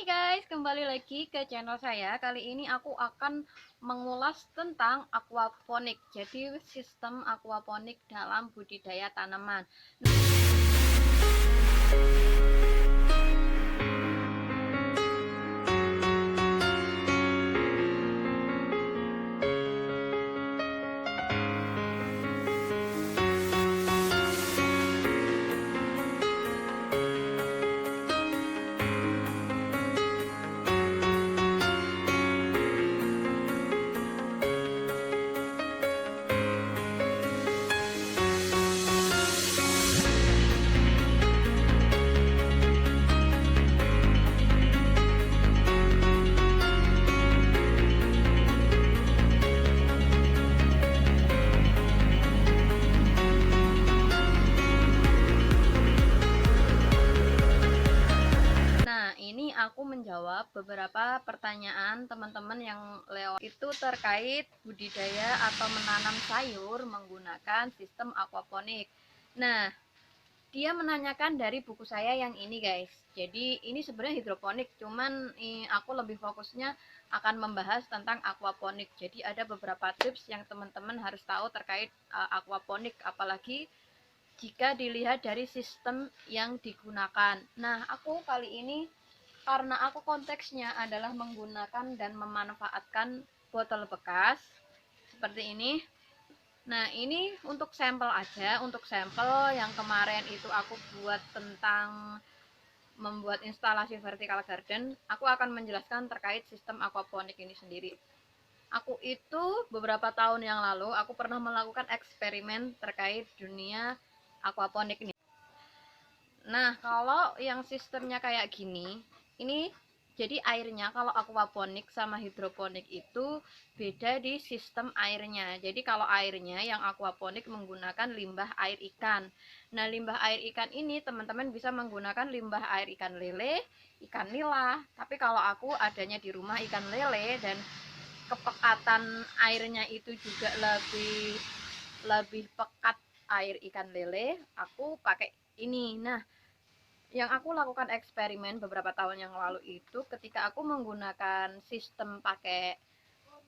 Hai guys, kembali lagi ke channel saya. Kali ini aku akan mengulas tentang aquaponik. Jadi sistem aquaponik dalam budidaya tanaman. Ini aku menjawab beberapa pertanyaan teman-teman yang lewat itu terkait budidaya atau menanam sayur menggunakan sistem aquaponik. Nah, dia menanyakan dari buku saya yang ini guys. Jadi ini sebenarnya hidroponik, cuman aku lebih fokusnya akan membahas tentang aquaponik. Jadi ada beberapa tips yang teman-teman harus tahu terkait aquaponik, apalagi jika dilihat dari sistem yang digunakan. Nah, aku kali ini karena aku konteksnya adalah menggunakan dan memanfaatkan botol bekas seperti ini. Nah, ini untuk sampel aja, untuk sampel yang kemarin itu aku buat tentang membuat instalasi vertical garden, aku akan menjelaskan terkait sistem aquaponik ini sendiri. Aku itu beberapa tahun yang lalu aku pernah melakukan eksperimen terkait dunia aquaponik ini. Nah, kalau yang sistemnya kayak gini, ini jadi airnya kalau aquaponik sama hidroponik itu beda di sistem airnya. Jadi kalau airnya yang aquaponik menggunakan limbah air ikan. Nah, limbah air ikan ini teman-teman bisa menggunakan limbah air ikan lele, ikan nila. Tapi kalau aku adanya di rumah ikan lele dan kepekatan airnya itu juga lebih lebih pekat air ikan lele, aku pakai ini. Nah, yang aku lakukan eksperimen beberapa tahun yang lalu itu ketika aku menggunakan sistem pakai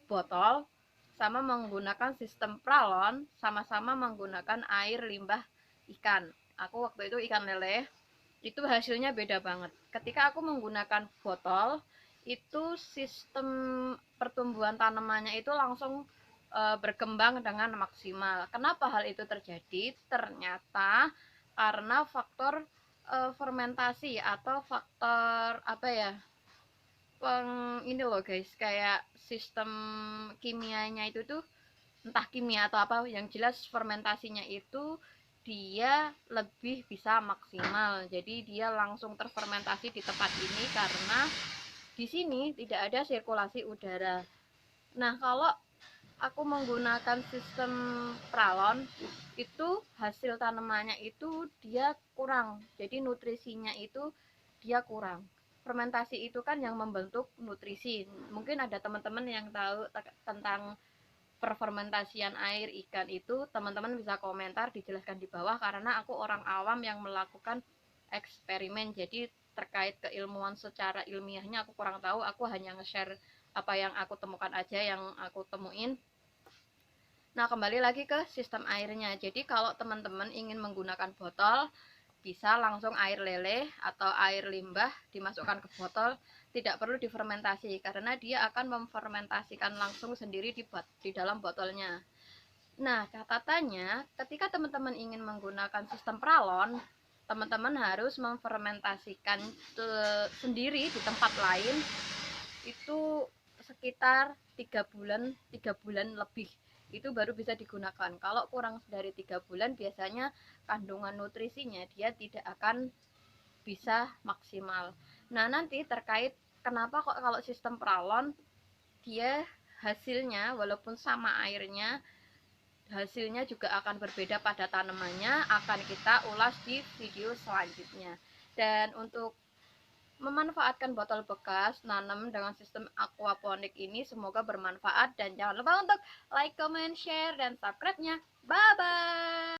botol sama menggunakan sistem pralon, sama-sama menggunakan air limbah ikan. Aku waktu itu ikan lele, itu hasilnya beda banget. Ketika aku menggunakan botol, itu sistem pertumbuhan tanamannya itu langsung berkembang dengan maksimal. Kenapa hal itu terjadi? Ternyata karena faktor fermentasi atau faktor apa ya, ini loh guys, kayak sistem kimianya itu tuh entah kimia atau apa, yang jelas fermentasinya itu dia lebih bisa maksimal. Jadi dia langsung terfermentasi di tempat ini karena di sini tidak ada sirkulasi udara. Nah, kalau aku menggunakan sistem pralon itu hasil tanamannya itu dia kurang, jadi nutrisinya itu dia kurang. Fermentasi itu kan yang membentuk nutrisi. Mungkin ada teman-teman yang tahu tentang perfermentasian air ikan itu, teman-teman bisa komentar dijelaskan di bawah, karena aku orang awam yang melakukan eksperimen, jadi terkait keilmuan secara ilmiahnya aku kurang tahu. Aku hanya nge-share apa yang aku temukan aja, yang aku temuin. Nah, kembali lagi ke sistem airnya. Jadi kalau teman-teman ingin menggunakan botol, bisa langsung air lele atau air limbah dimasukkan ke botol, tidak perlu difermentasi karena dia akan memfermentasikan langsung sendiri di dalam botolnya. Nah, catatannya ketika teman-teman ingin menggunakan sistem pralon, teman-teman harus memfermentasikan sendiri di tempat lain itu sekitar 3 bulan lebih, itu baru bisa digunakan. Kalau kurang dari 3 bulan biasanya kandungan nutrisinya dia tidak akan bisa maksimal. Nah, nanti terkait kenapa kok kalau sistem pralon dia hasilnya walaupun sama airnya, hasilnya juga akan berbeda pada tanamannya, akan kita ulas di video selanjutnya. Dan untuk memanfaatkan botol bekas nanam dengan sistem aquaponik ini semoga bermanfaat, dan jangan lupa untuk like, comment, share, dan subscribe-nya. Bye bye.